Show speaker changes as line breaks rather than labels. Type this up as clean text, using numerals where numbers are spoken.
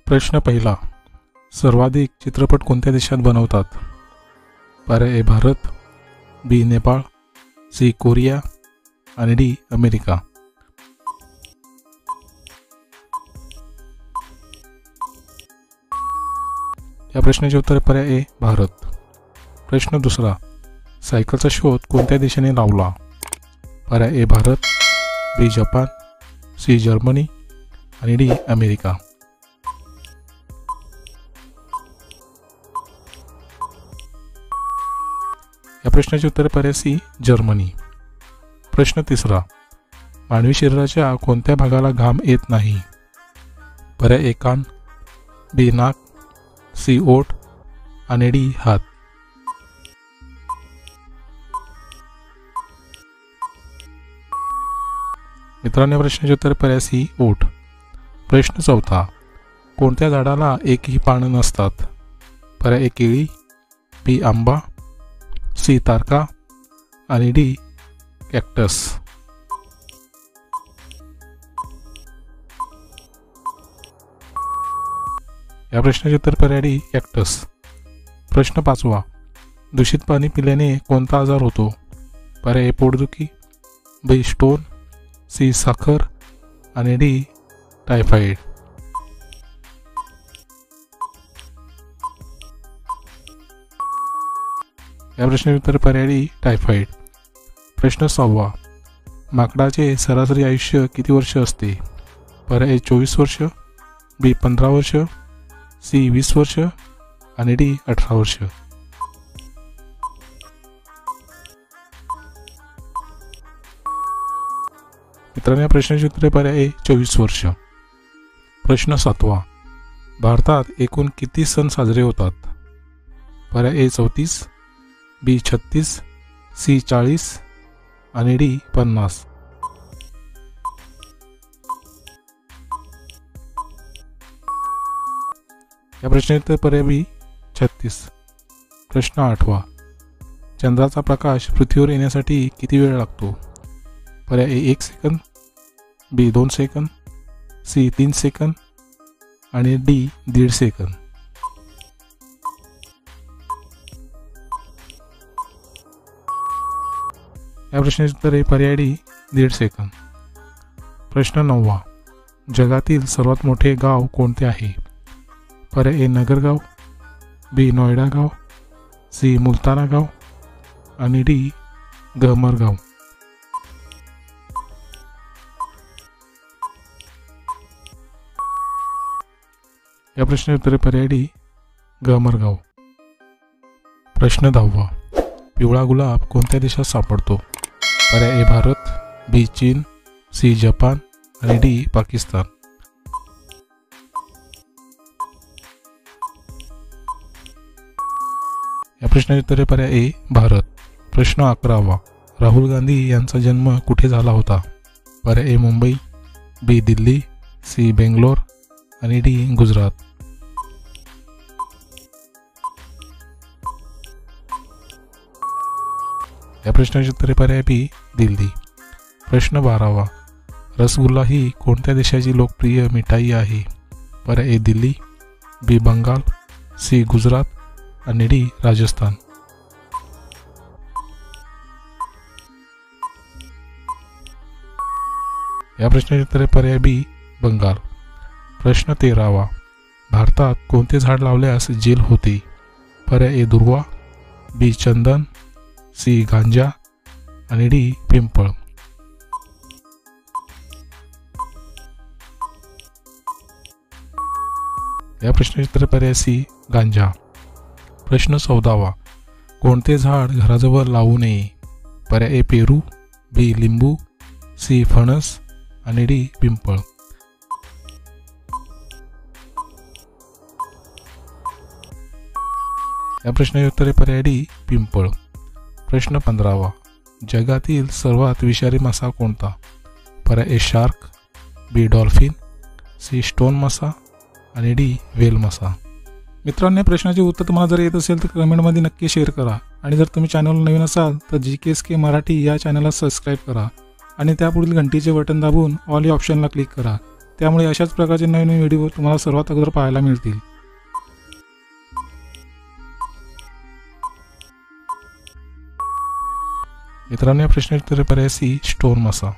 प्रश्न पहिला, सर्वाधिक चित्रपट कोणत्या देशात बनवतात? पर्याय ए भारत, बी नेपाळ, सी कोरिया आणि डी अमेरिका. या प्रश्नाचे उत्तर पर्याय ए भारत. प्रश्न दुसरा, सायकलचा शोध कोणत्या देशाने लावला? पर्याय ए भारत, बी जपान, सी जर्मनी आणि डी अमेरिका. या प्रश्नाचे उत्तर पर्याय सी जर्मनी. प्रश्न तिसरा, मानवी शरीराच्या कोणत्या भागाला घाम येत नाही? पर्याय ए कान, बी नाक, सी ओठ आणि डी हात. मित्रांनो, प्रश्नाचे उत्तर पर्याय सी ओठ. प्रश्न चौथा, कोणत्या झाडाला एकही पानं नसतात? पर्याय ए केळी, बी आंबा, सी तारका आणि डी कॅक्टस. या प्रश्नाचे उत्तर पर्याय डी कॅक्टस. प्रश्न पाचवा, दूषित पाणी पिल्याने कोणता आजार होतो? पर्याय ए पोटदुखी, बी स्टोन, सी साखर आणि डी टायफॉइड. या प्रश्नाचे उत्तर पर्याय डी टायफॉइड. प्रश्न सहावा, माकडाचे सरासरी आयुष्य किती वर्ष असते? पर्याय ए 24 वर्ष, बी 15 वर्ष, सी 20 वर्ष आणि डी 18 वर्ष. मित्रांनो, या प्रश्नाचे उत्तर पर्याय ए 24 वर्ष. प्रश्न सातवा, भारतात एकूण किती सण साजरे होतात? पर्याय ए 34, बी 36, सी 40 आणि डी 50. या प्रश्नाचे उत्तर पर्याय बी 36. प्रश्न आठवा, चंद्राचा प्रकाश पृथ्वीवर येण्यासाठी किती वेळ लागतो? पर्याय ए 1 सेकंद, बी 2 सेकंद, सी 3 सेकंद आणि डी 1.5 सेकंद. या प्रश्नाचे उत्तर आहे पर्याय डी 1.5 सेकंद. प्रश्न नववा, जगातील सर्वात मोठे गाव कोणते आहे? पर्याय ए नगरगाव, बी नोएडा गाव, सी मुल्ताना गाव आणि डी गहमर गाव. या प्रश्नाचे उत्तर पर्याय डी गहमर गाव. प्रश्न 10वा, पिवळा गुलाब कोणत्या देशात सापडतो? पर्याय ए भारत, बी चीन, सी जपान आणि डी पाकिस्तान. या प्रश्नाचे उत्तर पर्याय ए भारत. प्रश्न 11वा, राहुल गांधी यांचा जन्म कुठे झाला होता? पर्याय ए मुंबई, बी दिल्ली, सी बेंगलोर आणि डी गुजरात. या प्रश्नाचे उत्तर पर्याय बी दिल्ली. प्रश्न 12वा, रसगुल्ला ही कोणत्या देशाची लोकप्रिय मिठाई आहे? पर्याय ए दिल्ली, बी बंगाल, सी गुजरात आणि डी राजस्थान. या प्रश्नाचे उत्तर पर्याय बी बंगाल. प्रश्न 13वा, भारतात कोणते झाड लावल्यास जेल होते? पर्याय ए दुर्वा, बी चंदन, सी गांजा आणि डी पिंपळ. या प्रश्नाचे उत्तर पर्याय सी गांजा. प्रश्न 14वा, कोणते झाड घराजवळ लावू नये? पर्याय ए पेरू, बी लिंबू, सी फणस आणि डी पिंपळ. या प्रश्नाचे उत्तर पर्याय डी पिंपळ. प्रश्न 15वा, जगातील सर्वात विषारी मासा कोणता? पर्याय ए शार्क, बी डॉल्फिन, सी स्टोन मासा आणि डी व्हेल मासा. मित्रांनो, प्रश्नाचे उत्तर तुम्हाला जर येत असेल तर कमेंटमध्ये नक्की शेअर करा आणि जर तुम्ही चॅनलला नवीन असाल तर GKSK मराठी या चॅनलला सबस्क्राईब करा आणि त्यापुढील घंटीचे बटन दाबून ऑल या ऑप्शनला क्लिक करा त्यामुळे अशाच प्रकारचे नवीन नवीन व्हिडिओ तुम्हाला सर्वात अगोदर पाहायला मिळतील. मित्रांनो, या प्रश्नाचे उत्तर पर्याय सी स्टोन मासा.